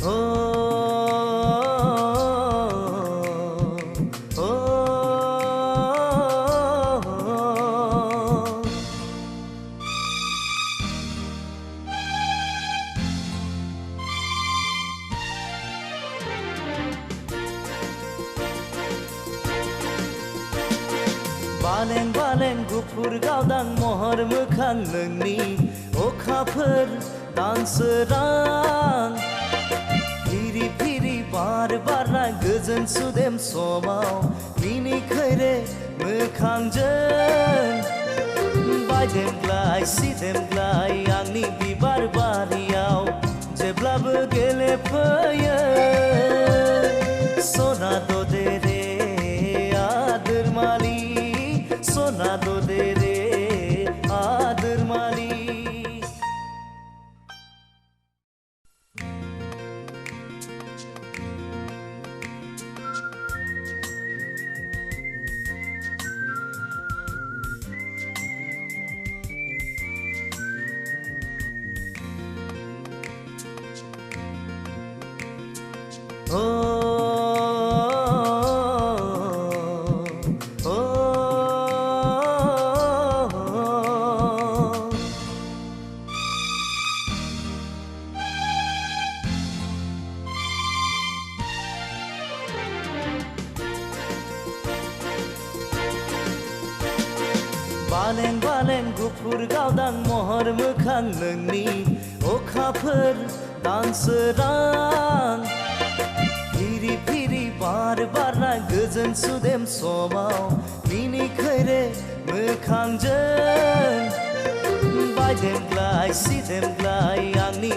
Oh, oh, oh. Baleng baleng gufur gaudang mohor mokhang nोंनि अखाफोर दानसोरां free free बार बारनाय गोजोन सुदेम समाव मिनिखैरे मोखांजों बायदेमग्लाय सिदेमग्लाय आंनि बिबार बारियाव जेब्लाबो गेलेफैयो सना दे रे आदोर मालि सना दे रे आदोर मालि Oh, oh, oh. Baleng baleng gufur gaudang mohor mokhang नोंनि अखाफोर दानसोरां फिरि फिरि बार बारनाय गोजोन सुदेम समाव मिनिखैरे मोखांजों बायदेमग्लाय सिदेमग्लाय आंनि